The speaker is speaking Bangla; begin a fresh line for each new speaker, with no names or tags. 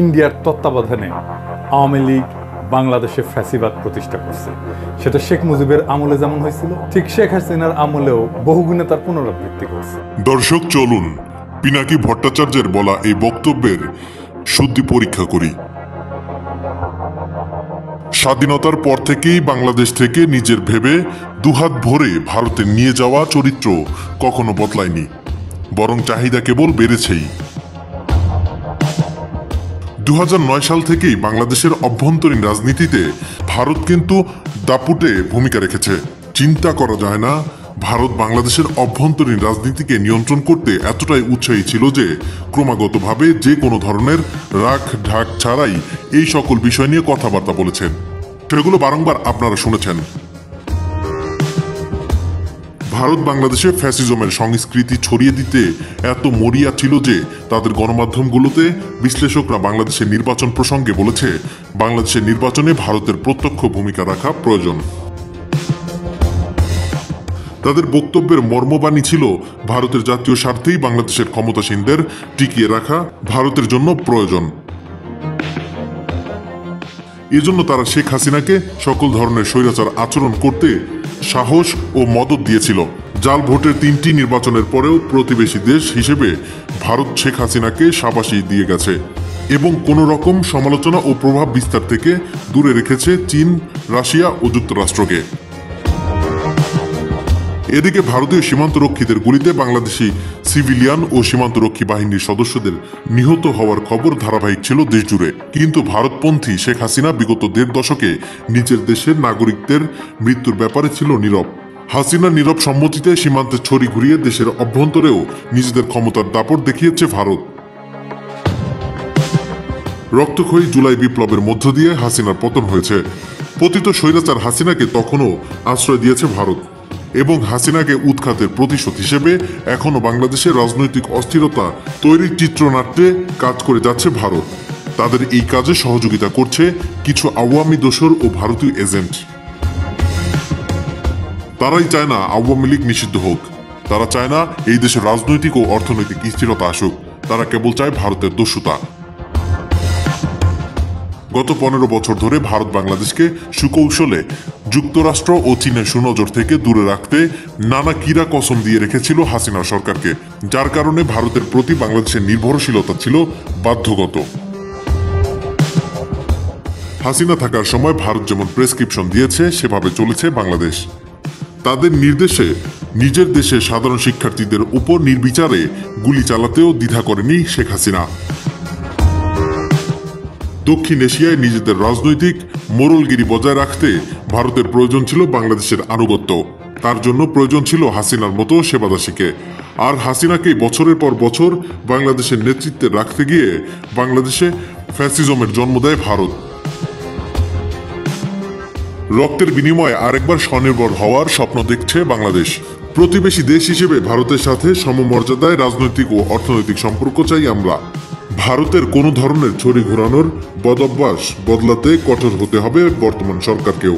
ইন্ডিয়ার তত্ত্বাবধানে আওয়ামী লীগ বাংলাদেশে ফ্যাসিবাদ প্রতিষ্ঠা করছে। সেটা শেখ মুজিবের আমলে যেমন হয়েছিল, ঠিক শেখ হাসিনার আমলেও বহুগুণে তার পুনরাবৃত্তি করছে।
দর্শক, চলুন পিনাকি ভট্টাচার্যের বলা এই বক্তব্যের শুদ্ধি পরীক্ষা করি। স্বাধীনতার পর থেকেই বাংলাদেশ থেকে নিজের ভেবে দুহাত ভরে ভারতে নিয়ে যাওয়া চরিত্র কখনো বদলায়নি, বরং চাহিদা কেবল বেড়েছেই। 2009 সাল থেকেই বাংলাদেশের অভ্যন্তরীণ রাজনীতিতে ভারত কিন্তু দাপুটে ভূমিকা রেখেছে। চিন্তা করা যায় না ভারত বাংলাদেশের অভ্যন্তরীণ রাজনীতিকে নিয়ন্ত্রণ করতে এতটাই উৎসাহী ছিল যে ক্রমাগতভাবে যে কোনো ধরনের রাগ ঢাক ছাড়াই এই সকল বিষয় নিয়ে কথাবার্তা বলেছেন। সেগুলো বারংবার আপনারা শুনেছেন। ভারত বাংলাদেশে ফ্যাসিজমের সংস্কৃতি ছড়িয়ে দিতে এত মরিয়া ছিল যে তাদের গণমাধ্যমগুলোতে বিশ্লেষকরা বাংলাদেশের নির্বাচন প্রসঙ্গে বলেছে, বাংলাদেশের নির্বাচনে ভারতের প্রত্যক্ষ ভূমিকা রাখা প্রয়োজন। তাদের বক্তব্যের মর্মবাণী ছিল, ভারতের জাতীয় স্বার্থেই বাংলাদেশের ক্ষমতাসীনদের টিকিয়ে রাখা ভারতের জন্য প্রয়োজন। এজন্য তারা শেখ হাসিনাকে সকল ধরনের স্বৈরাচার আচরণ করতে সাহস ও মদত দিয়েছিল। জাল ভোটের 3টি নির্বাচনের পরেও প্রতিবেশী দেশ হিসেবে ভারত শেখ হাসিনাকে শাবাশি দিয়ে গেছে এবং কোনো রকম সমালোচনা ও প্রভাব বিস্তার থেকে দূরে রেখেছে চীন, রাশিয়া ও যুক্তরাষ্ট্রকে। এদিকে ভারতীয় সীমান্তরক্ষীদের গুলিতে বাংলাদেশি সিভিলিয়ান ও সীমান্তরক্ষী বাহিনীর সদস্যদের নিহত হওয়ার খবর ধারাবাহিক ছিল দেশ জুড়ে। কিন্তু ভারতপন্থী শেখ হাসিনা বিগত 1.5 দশকে নিজের দেশের নাগরিকদের মৃত্যুর ব্যাপারে ছিল নীরব। হাসিনার নীরব সম্মতিতে সীমান্তে ছড়ি ঘুরিয়ে দেশের অভ্যন্তরেও নিজেদের ক্ষমতার দাপট দেখিয়েছে ভারত। রক্তক্ষয়ী জুলাই বিপ্লবের মধ্য দিয়ে হাসিনার পতন হয়েছে। পতিত স্বৈরাচার হাসিনাকে তখনও আশ্রয় দিয়েছে ভারত এবং হাসিনাকে উৎখাতের প্রতিশোধ হিসেবে এখনো বাংলাদেশের রাজনৈতিক অস্থিরতা তৈরির চিত্রনাট্যে কাজ করে যাচ্ছে ভারত। তাদের এই কাজে সহযোগিতা করছে কিছু আওয়ামী দোসর ও ভারতীয় এজেন্ট। তারাই চায় না আওয়ামী লীগ নিষিদ্ধ হোক, তারা চায় না এই দেশের রাজনৈতিক ও অর্থনৈতিক স্থিরতা আসুক, তারা কেবল চায় ভারতের দস্যুতা। গত 15 বছর ধরে ভারত বাংলাদেশকে সুকৌশলে যুক্তরাষ্ট্র ও চীনের সুনজর থেকে দূরে রাখতে নানা কিরা কসম দিয়ে রেখেছিল হাসিনা সরকারকে, যার কারণে ভারতের প্রতি বাংলাদেশের নির্ভরশীলতা ছিল বাধ্যগত। হাসিনা থাকার সময় ভারত যেমন প্রেসক্রিপশন দিয়েছে সেভাবে চলেছে বাংলাদেশ। তাদের নির্দেশে নিজের দেশে সাধারণ শিক্ষার্থীদের উপর নির্বিচারে গুলি চালাতেও দ্বিধা করেনি শেখ হাসিনা। দক্ষিণ এশিয়ায় নিজেদের রাজনৈতিক মোড়লগিরি বজায় রাখতে ভারতের প্রয়োজন ছিল বাংলাদেশের আনুগত্য। তার জন্য প্রয়োজন ছিল হাসিনার মতো সেবাদাসীকে। আর হাসিনাকে বছরের পর বছর বাংলাদেশের নেতৃত্বে রাখতে গিয়ে বাংলাদেশে ফ্যাসিজমের জন্ম দেয় ভারত। রক্তের বিনিময়ে আরেকবার স্বনির্ভর হওয়ার স্বপ্ন দেখছে বাংলাদেশ। প্রতিবেশী দেশ হিসেবে ভারতের সাথে সমমর্যাদায় রাজনৈতিক ও অর্থনৈতিক সম্পর্ক চাই আমরা। ভারতের কোনো ধরনের ছড়ি ঘোরানোর বদঅভ্যাস বদলাতে কঠোর হতে হবে বর্তমান সরকারকেও।